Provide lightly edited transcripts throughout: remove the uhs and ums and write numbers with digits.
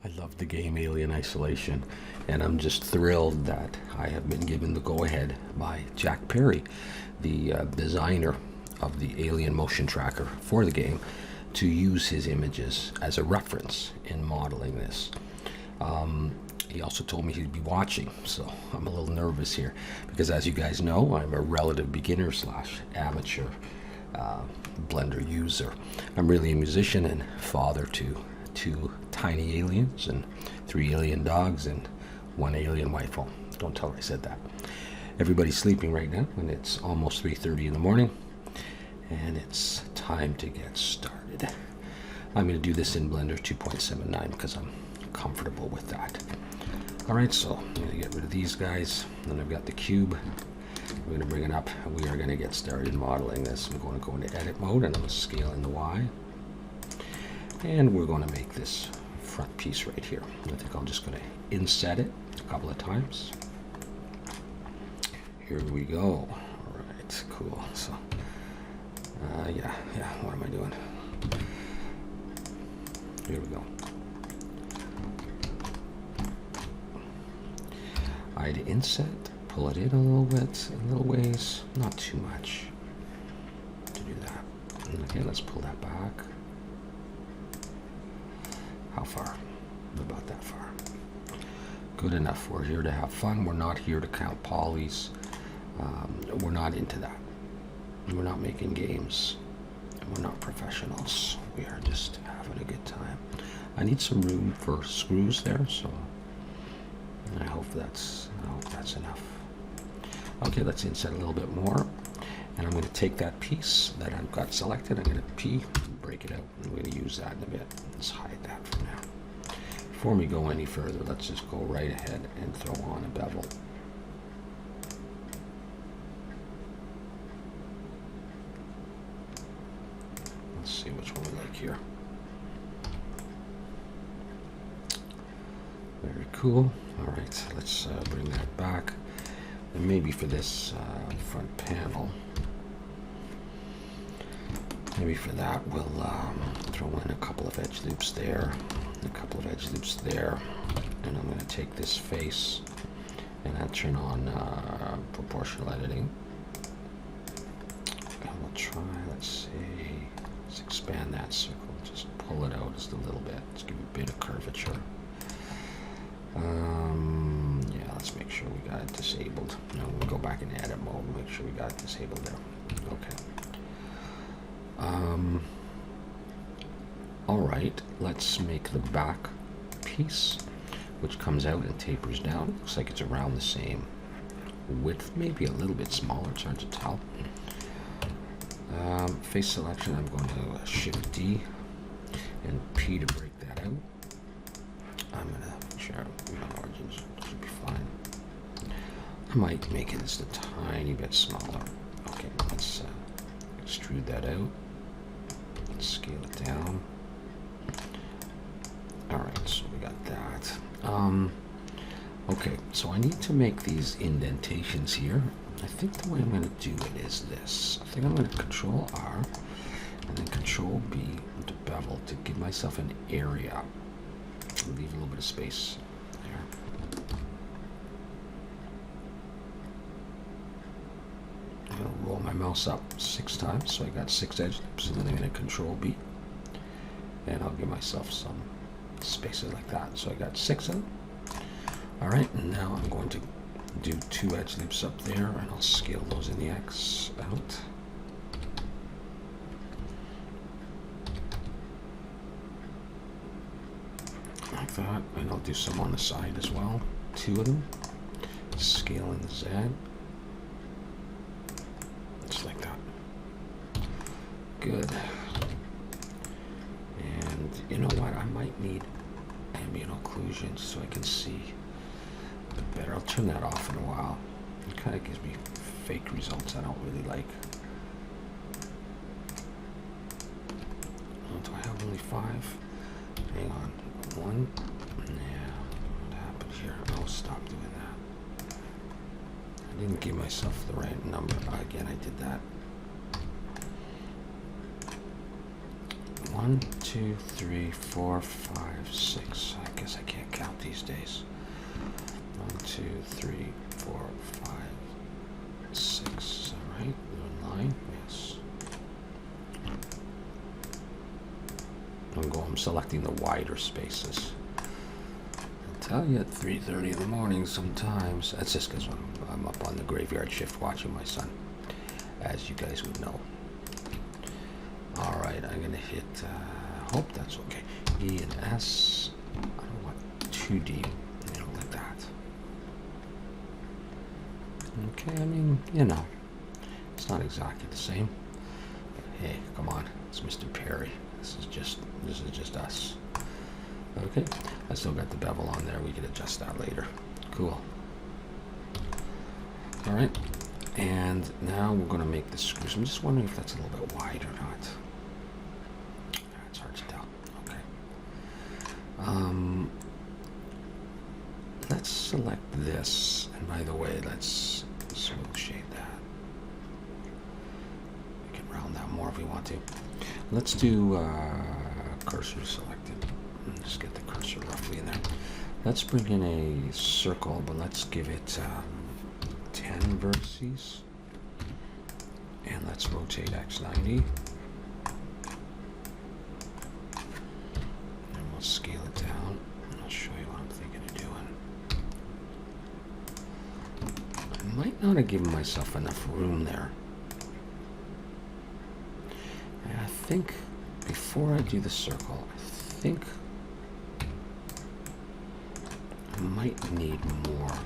I love the game Alien Isolation, and I'm just thrilled that I have been given the go-ahead by Jack Perry, the designer of the Alien motion tracker for the game, to use his images as a reference in modeling this. He also told me he'd be watching, so I'm a little nervous here because, as you guys know, I'm a relative beginner slash amateur Blender user. I'm really a musician and father to 2 tiny aliens and 3 alien dogs and 1 alien wife. Oh, don't tell her I said that. Everybody's sleeping right now, and it's almost 3:30 in the morning, and it's time to get started. I'm going to do this in Blender 2.79 because I'm comfortable with that. Alright, so I'm going to get rid of these guys. Then I've got the cube. We're going to bring it up. We are going to get started modeling this. I'm going to go into edit mode, and I'm going to scale in the Y. And we're going to make this front piece right here. I think I'm just going to inset it a couple of times. Here we go. Alright, cool. So, yeah, what am I doing? Here we go. I'd inset, pull it in a little bit, a little ways, not too much to do that. Okay, let's pull that back. How far? About that far. Good enough. We're here to have fun. We're not here to count polys. We're not into that. We're not making games. We're not professionals. We are just having a good time. I need some room for screws there, so I hope that's enough. Okay, let's inset a little bit more, and I'm going to take that piece that I've got selected. I'm going to break it out, and we're going to use that in a bit. Let's hide that for now. Before we go any further, let's just go right ahead and throw on a bevel. Let's see which one we like here. Very cool. All right, let's bring that back. And maybe for this front panel, maybe for that we'll throw in a couple of edge loops there, a couple of edge loops there, and I'm going to take this face and I'll turn on proportional editing. And we'll try, let's see, let's expand that circle, just pull it out just a little bit, let's give it a bit of curvature. Yeah, let's make sure we got it disabled. Now we'll go back into edit mode and make sure we got it disabled there. Okay. All right, let's make the back piece, which comes out and tapers down. Looks like it's around the same width, maybe a little bit smaller. It's hard to tell. Face selection, I'm going to Shift D and P to break that out. I'm going to share my margins. Should be fine. I might make it just a tiny bit smaller. Okay, let's extrude that out. Let's scale it down. Alright, so we got that. Okay, so I need to make these indentations here. I think the way I'm going to do it is this. I think I'm going to Control R and then Control B to bevel to give myself an area. Leave a little bit of space there. I'm going to roll my mouse up 6 times, so I got 6 edge loops, and then I'm going to Control B, and I'll give myself some spaces like that. So I got 6 of them. All right, and now I'm going to do 2 edge loops up there, and I'll scale those in the X out. Like that, and I'll do some on the side as well. 2 of them. Scale in the Z. Just like that. Good. And you know what? I might need ambient occlusion so I can see a bit better. I'll turn that off in a while. It kind of gives me fake results I don't really like. Oh, do I have only 5? Hang on. 1. Yeah, what happened here? I'll stop doing that. I didn't give myself the right number. Again, I did that. 1. 1, 2, 3, 4, 5, 6. I guess I can't count these days. 1, 2, 3, 4, 5, 6. Is that right? 9? Yes. I'm selecting the wider spaces. I'll tell you at 3:30 in the morning sometimes. That's just because I'm up on the graveyard shift watching my son, as you guys would know. All right, I'm gonna hit. Hope that's okay. E and S. I don't want 2D. Like that. Okay, I mean, it's not exactly the same. But hey, come on, it's Mr. Perry. This is just us. Okay, I still got the bevel on there. We can adjust that later. Cool. All right, and now we're going to make the screws. I'm just wondering if that's a little bit wide or not. It's hard to tell. Okay. Let's select this, and by the way, let's smooth shade that. We can round that more if we want to. Let's do cursor selected. Just get the cursor roughly in there. Let's bring in a circle, but let's give it 10 vertices. And let's rotate x90. And we'll scale it down. And I'll show you what I'm thinking of doing. I might not have given myself enough room there. And I think before I do the circle, I think I might need more.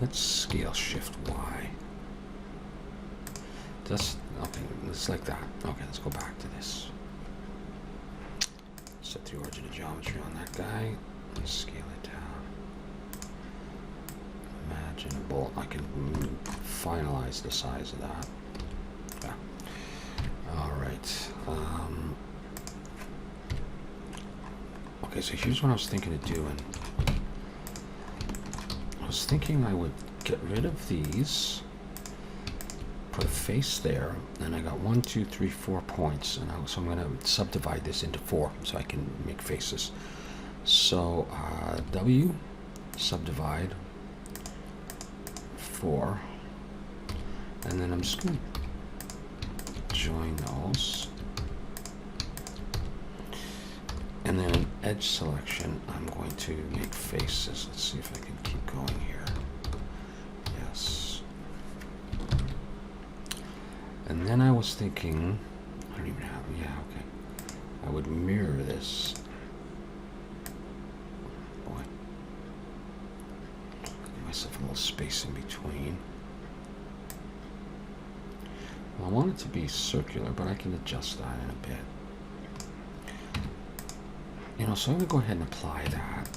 Let's scale shift Y. Just, okay, it's like that. Okay, let's go back to this. Set the origin of geometry on that guy. Let's scale it down. Imaginable. I can finalize the size of that. Yeah. All right. Okay, so here's what I was thinking of doing. I was thinking I would get rid of these, put a face there, and I got 1, 2, 3, 4 points, and so I'm going to subdivide this into 4 so I can make faces. So W, subdivide 4, and then I'm just going to join those. And then in edge selection, I'm going to make faces. Let's see if I can keep going here. Yes. And then I was thinking, I don't even have, yeah, okay. I would mirror this. Boy. Give myself a little space in between. Well, I want it to be circular, but I can adjust that in a bit. So I'm going to go ahead and apply that.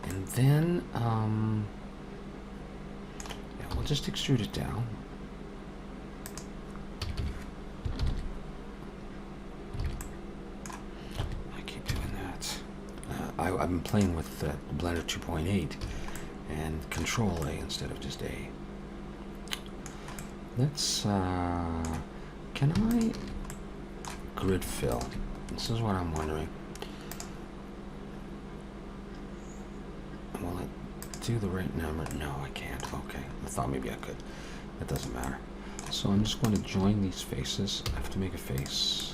And then, yeah, we'll just extrude it down. I keep doing that. I've been playing with Blender 2.8 and Control A instead of just A. Let's, can I grid fill? This is what I'm wondering. Will it do the right number? No, I can't. Okay. I thought maybe I could. That doesn't matter. So I'm just going to join these faces. I have to make a face.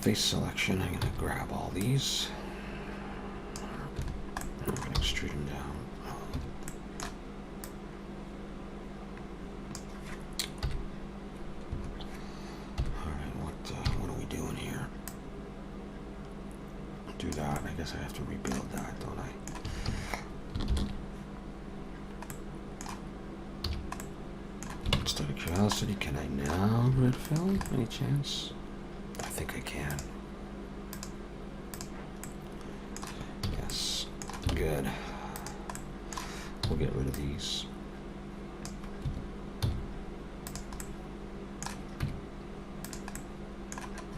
Face selection, I'm going to grab all these. I'm going to extrude them down. Alright, what are we doing here? Do that. I guess I have to rebuild that, don't I? Just out of curiosity, can I now grid fill? Any chance? I think I can. Yes, good. We'll get rid of these.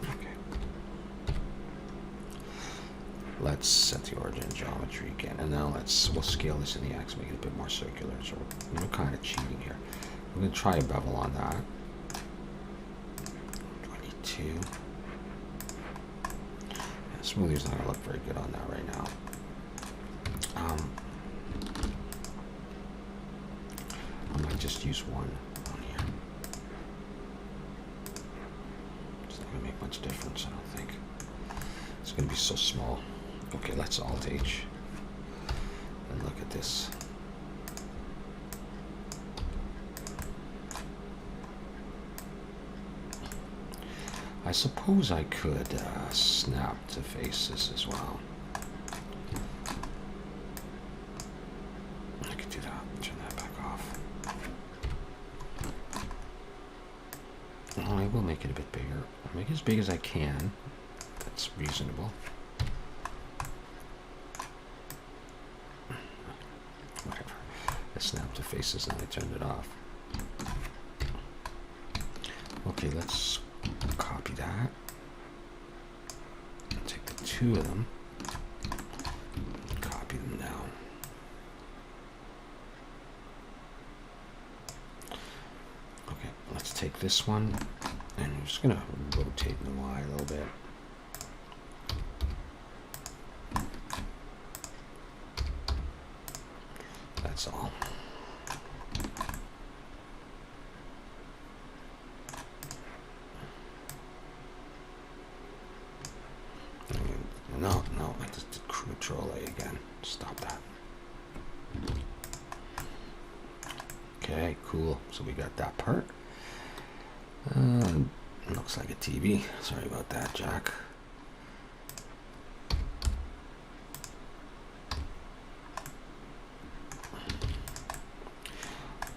Okay. Let's set the origin geometry again, and now we'll scale this in the X, make it a bit more circular. So we're kind of cheating here. We're going to try a bevel on that. 22. Yeah, smoothie's not going to look very good on that right now. I might just use one on here. It's not going to make much difference, I don't think. It's going to be so small. Okay, let's Alt H and look at this. I suppose I could snap to faces as well. I could do that. Turn that back off. Oh, I will make it a bit bigger. I'll make it as big as I can. That's reasonable. Whatever. I snapped to faces and I turned it off. Okay, let's copy that. Take the two of them. Copy them down. Okay, let's take this one and I'm just gonna rotate the Y a little bit. That's all. No, I just did Control A again. Stop that. Okay, cool. So we got that part. Looks like a TV. Sorry about that, Jack.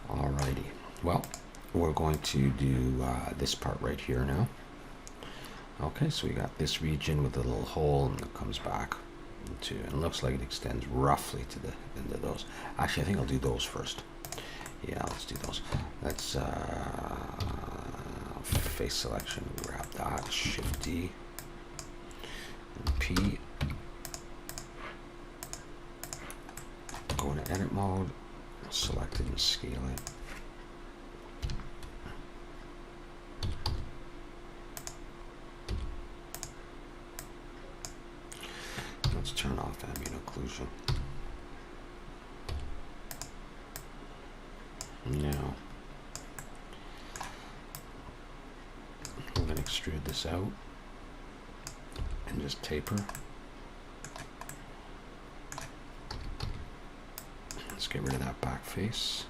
Alrighty. Well, we're going to do this part right here now. Okay, so we got this region with a little hole and it comes back to, and it looks like it extends roughly to the end of those. Actually, I think I'll do those first. Yeah, let's do those. Let's face selection, grab that, Shift D, and P. Go into edit mode, select it and scale it. Let's turn off ambient occlusion. Now, we're going to extrude this out and just taper. Let's get rid of that back face.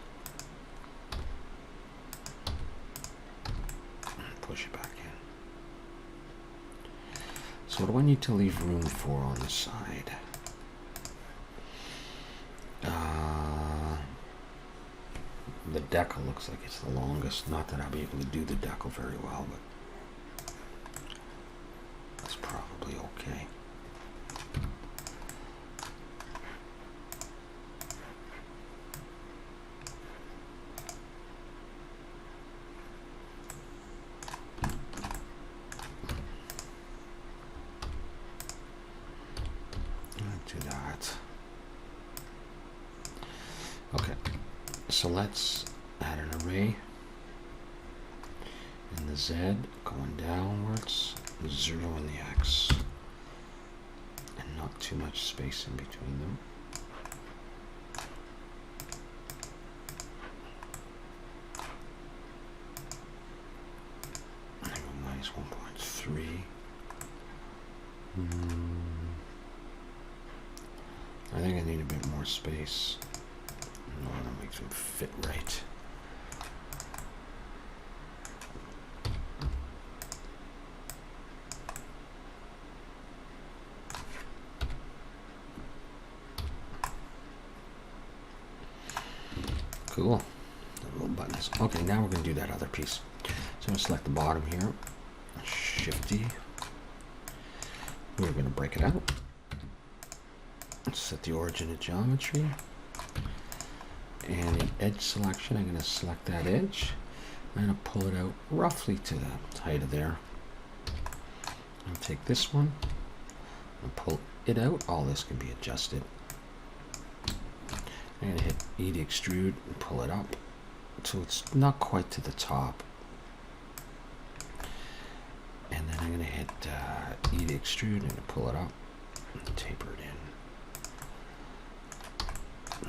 And push it back in. So what do I need to leave room for on the side? The decal looks like it's the longest. Not that I'll be able to do the decal very well, but that's probably okay. Do that. Okay, so let's add an array in the Z going downwards, 0 in the X, and not too much space in between them. And go minus 1.3. I think I need a bit more space in order to make them fit right. Cool. The little buttons. Okay, now we're going to do that other piece. So I'm going to select the bottom here Shifty. We're going to break it out. Set the origin of geometry. And in edge selection, I'm going to select that edge. I'm going to pull it out roughly to the height of there. I'll take this one and pull it out. All this can be adjusted. I'm going to hit E to extrude and pull it up so it's not quite to the top. And then I'm going to hit E to extrude and pull it up and taper it in.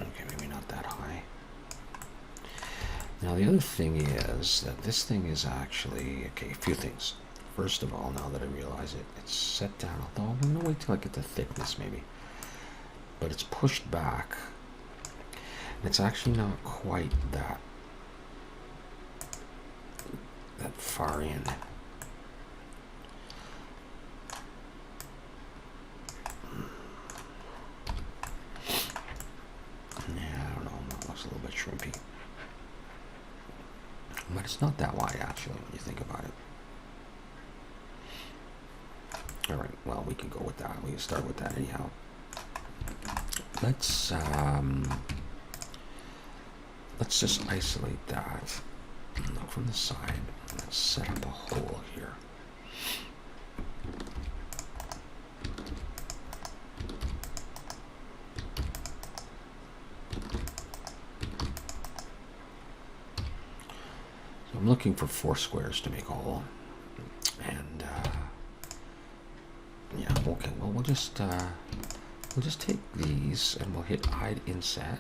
Okay, maybe not that high. Now the other thing is that this thing is actually, okay, a few things. First of all, now that I realize it, it's set down, although I'm going to wait till I get the thickness maybe. But it's pushed back. And it's actually not quite that far in. Yeah, I don't know, that looks a little bit shrimpy. But it's not that wide actually when you think about it. Alright, well, we can go with that. We can start with that anyhow. Let's just isolate that. Look from the side. Let's set up a hole here. So I'm looking for 4 squares to make a hole. And yeah, okay, well we'll just take these and we'll hit hide inset.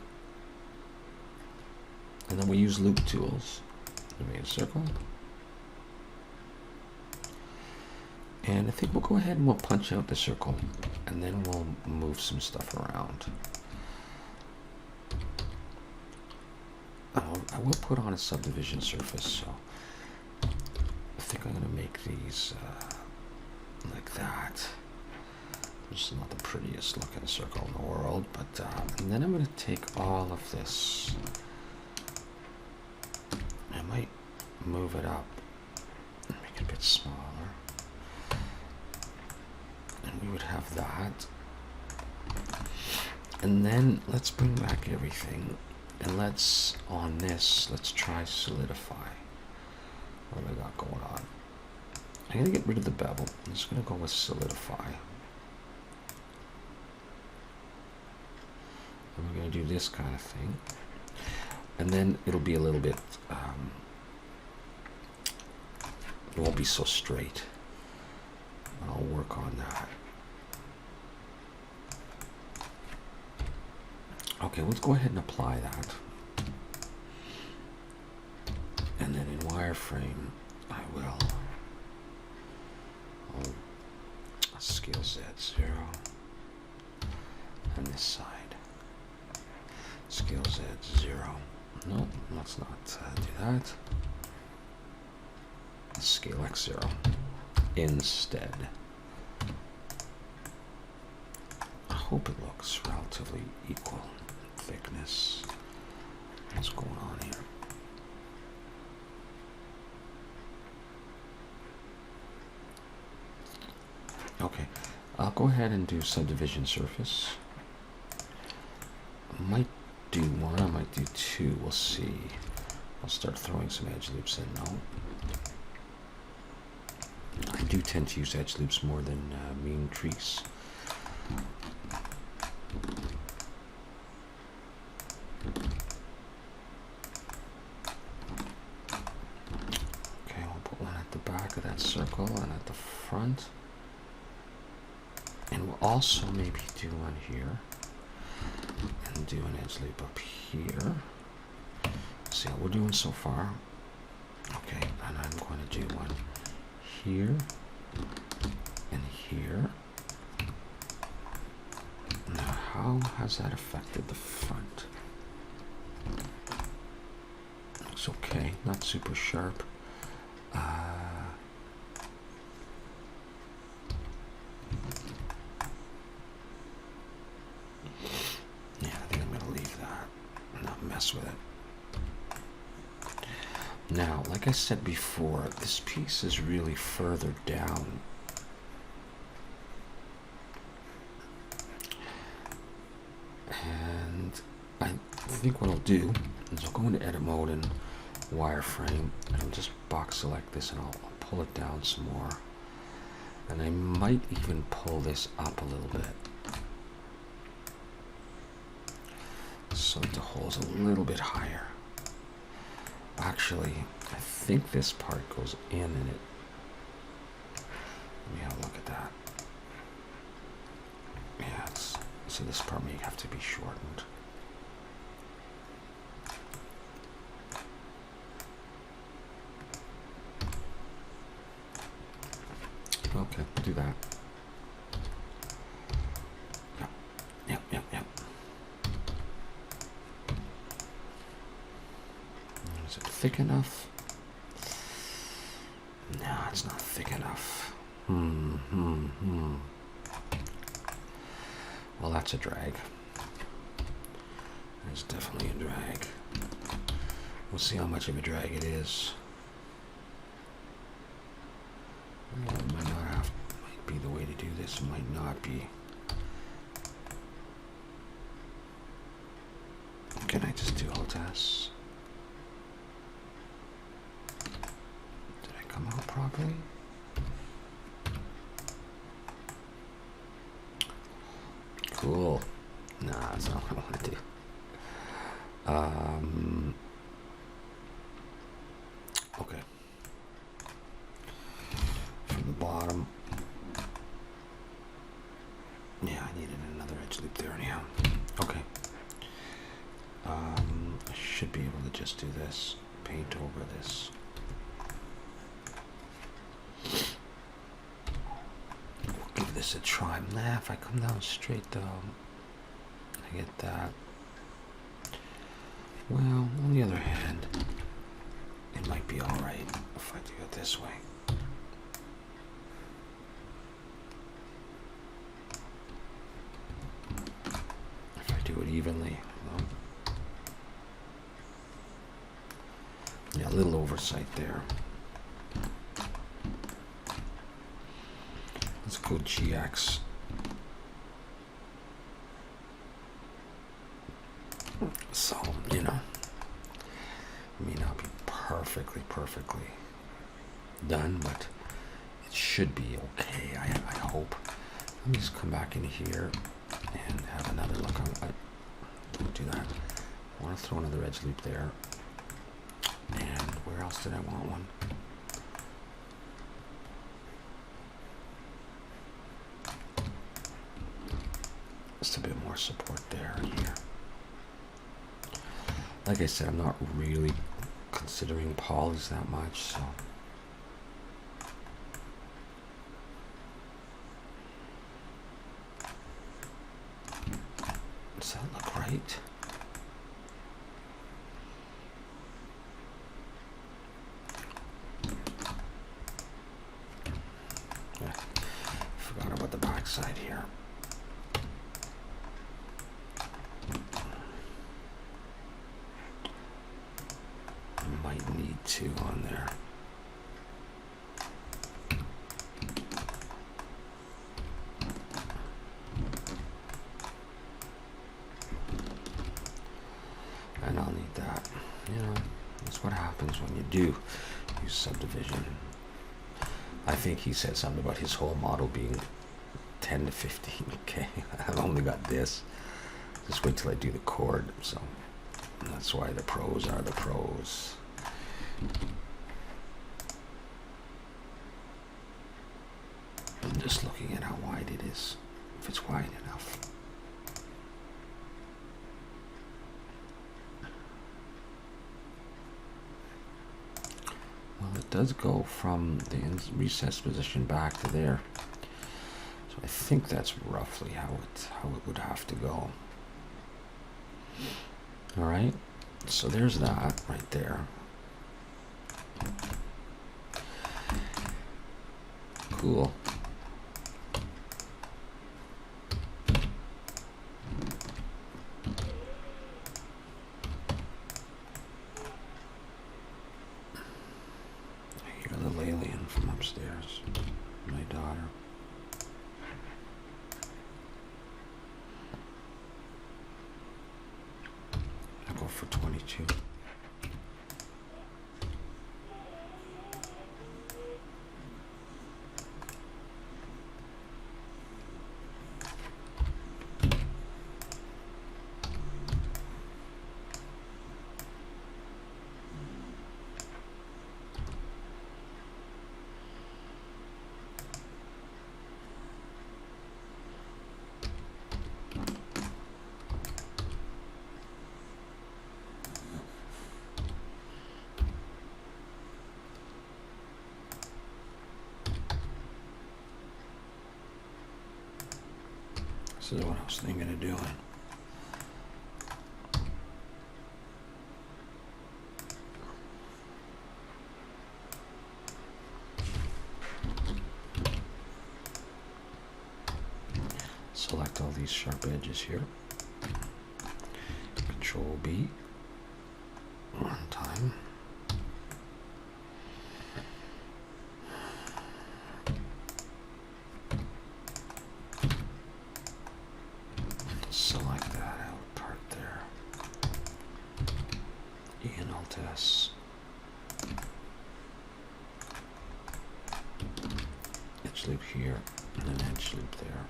And then we use loop tools to make a circle. And I think we'll go ahead and we'll punch out the circle and then we'll move some stuff around. I will put on a subdivision surface, so I think I'm going to make these like that. It's not the prettiest looking circle in the world, but and then I'm going to take all of this. I might move it up and make it a bit smaller. And we would have that. And then let's bring back everything. And let's, on this, let's try solidify. What have I got going on? I'm going to get rid of the bevel. I'm just going to go with solidify. And we're going to do this kind of thing. And then it'll be a little bit, it won't be so straight. I'll work on that. Okay, let's go ahead and apply that. And then in wireframe, I will scale Z0 on this side. Scale Z0. No, let's not do that. Let's scale X0 instead. I hope it looks relatively equal in thickness. What's going on here? Okay, I'll go ahead and do subdivision surface. I might do 1, I might do 2, we'll see. I'll start throwing some edge loops in now. I do tend to use edge loops more than mean crease. Okay, I'll put one at the back of that circle and at the front. And we'll also maybe do one here. And do an edge loop up here. See how we're doing so far. Okay, and I'm going to do one here and here. Now, how has that affected the front? Looks okay, not super sharp. Yeah, I think I'm going to leave that and not mess with it. Now, like I said before, this piece is really further down. And I think what I'll do is I'll go into edit mode and wireframe, and I'll just box select this and I'll pull it down some more. And I might even pull this up a little bit so that the hole's a little bit higher. Actually, I think this part goes in and it. Let me have a look at that. Yeah, so this part may have to be shortened. Okay, do that. Yep. Is it thick enough? No, it's not thick enough. Well, that's a drag. It's definitely a drag. We'll see how much of a drag it is. Well, it might be the way to do this, it might not be. Can I just do Alt S? Did I come out properly? Cool. Nah, that's not what I want to do. Okay. From the bottom. Yeah, I needed another edge loop there anyhow. Okay. I should be able to just do this. Paint over this. Give this a try. Nah, if I come down straight though, I get that. Well, on the other hand, it might be alright if I do it this way. If I do it evenly. Well, yeah, a little oversight there. Let's go GX. So, you know, it may not be perfectly done, but it should be okay, I hope. Let me just come back in here and have another look. Don't do that. I want to throw another edge loop there. And where else did I want one? Just a bit more support there and here. Like I said, I'm not really considering polys that much, so. Does that look right? Yeah, forgot about the back side here. Might need to on there. And I'll need that. You know, that's what happens when you do use subdivision. I think he said something about his whole model being 10 to 15K. I've only got this. Just wait till I do the chord. So that's why the pros are the pros. I'm just looking at how wide it is, if it's wide enough. Well, it does go from the recessed position back to there. So I think that's roughly how it would have to go. All right, so there's that right there. Cool. one from upstairs. My daughter. I'll go for 22. This is what I was thinking of doing. Select all these sharp edges here. Control B. One time. Select that out part there. E and Alt S. Edge loop here, and an edge loop there.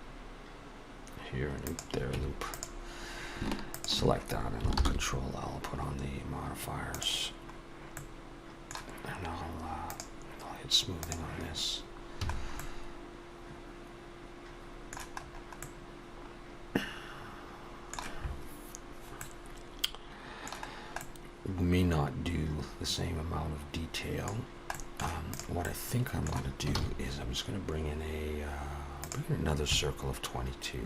Here, loop there, loop. Select that and I'll Control L, put on the modifiers. And I'll hit smoothing on this. We may not do the same amount of detail. What I think I'm going to do is I'm just going to bring in another circle of 22.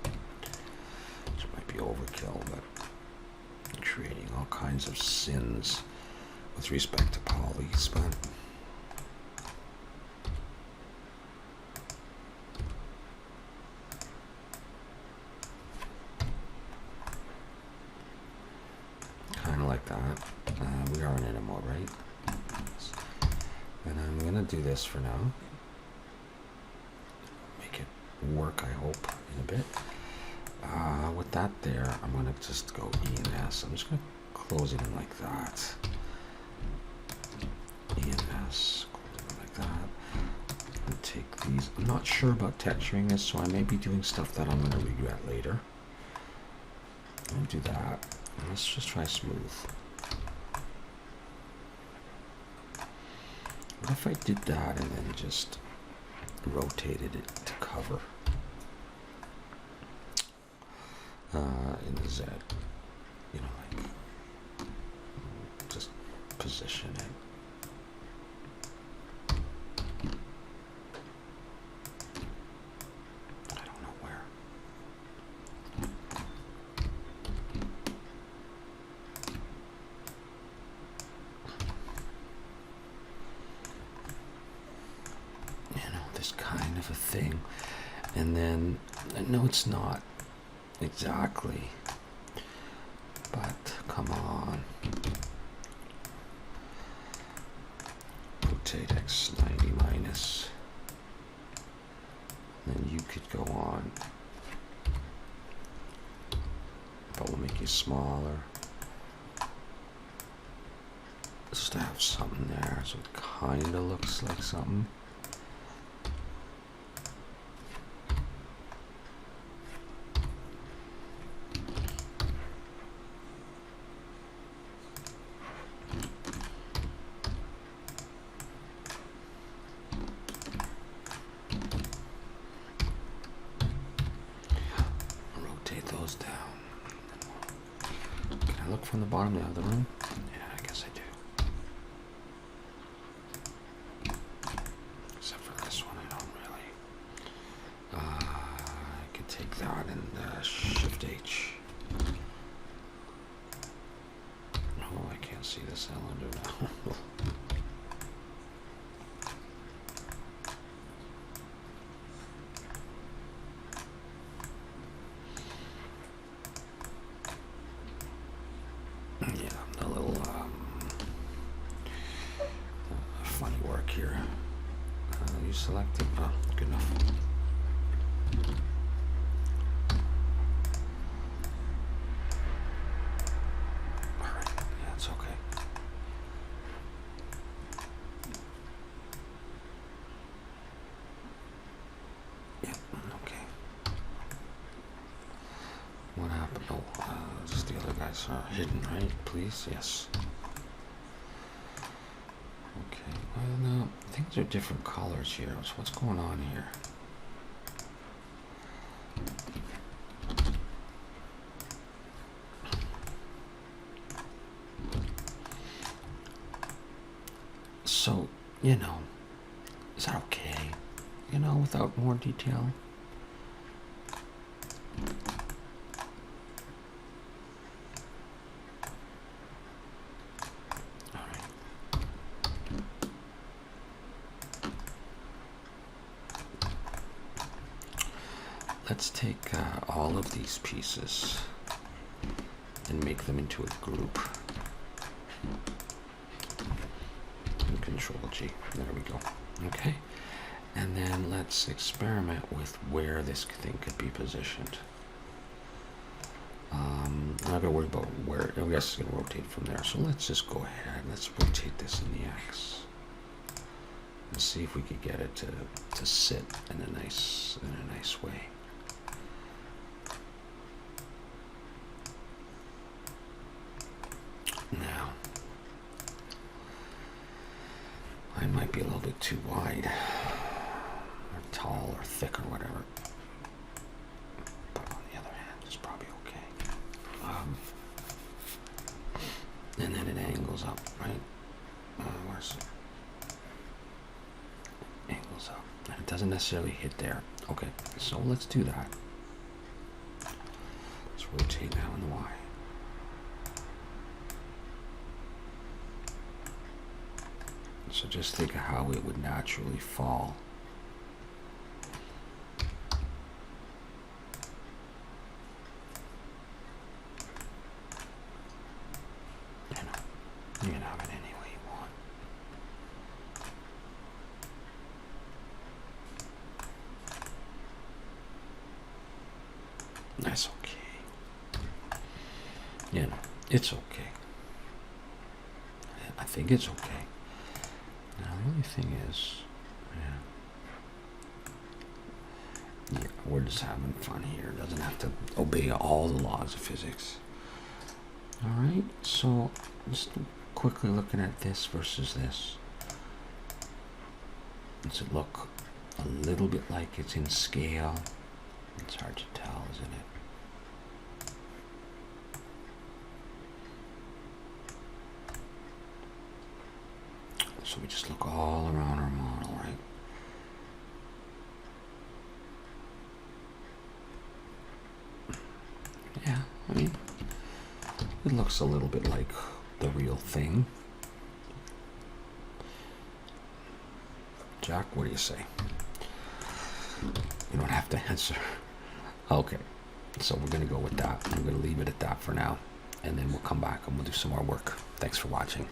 Which might be overkill, but creating all kinds of sins with respect to polys, but kind of like that. We are in NMO, right? And I'm going to do this for now. Make it work, I hope, in a bit. With that there, I'm going to just go E and S. I'm just going to close it in like that. E and S, close it in like that. And take these. I'm not sure about texturing this, so I may be doing stuff that I'm going to regret later. I'm going to do that. And let's just try smooth. What if I did that and then just rotated it to cover? In the Z, you know, like just position it. I don't know where. You know, this kind of a thing. And then, no, it's not. Exactly. But come on. Rotate X90 minus. Then you could go on. But we'll make you smaller. Just to have something there so it kinda looks like something. Those down. Can I look from the bottom of the other room? Yeah, I guess I do. Except for this one, I don't really. I could take that and Shift H. Oh, I can't see the cylinder now. Yeah, a little funny work here. You selected? Oh, good enough. Alright, yeah, it's okay. Yeah, okay. What happened? Oh, just the other guys are hidden, right? Please, yes. Okay, well, no, things are different colors here. So what's going on here? So, you know, is that okay? You know, without more detail? Let's take all of these pieces and make them into a group. And Control G. There we go. Okay. And then let's experiment with where this thing could be positioned. I'm not going to worry about where. I guess it's going to rotate from there. So let's just go ahead. Let's rotate this in the X. And see if we could get it to sit in a nice way. Now, I might be a little bit too wide, or tall, or thick, or whatever. But on the other hand, it's probably okay. And then it angles up, right? Where's it? Angles up. And it doesn't necessarily hit there. Okay, so let's do that. Let's rotate now in the Y. So just think of how it would naturally fall. You can have it any way you want. That's okay. You know, it's okay. I think it's okay. Now the only thing is, yeah, we're just having fun here. It doesn't have to obey all the laws of physics. All right, so just quickly looking at this versus this. Does it look a little bit like it's in scale? It's hard to tell, isn't it? So we just look all around our model, right? Yeah, I mean, it looks a little bit like the real thing. Jack, what do you say? You don't have to answer. Okay, so we're going to go with that. I'm going to leave it at that for now, and then we'll come back and we'll do some more work. Thanks for watching.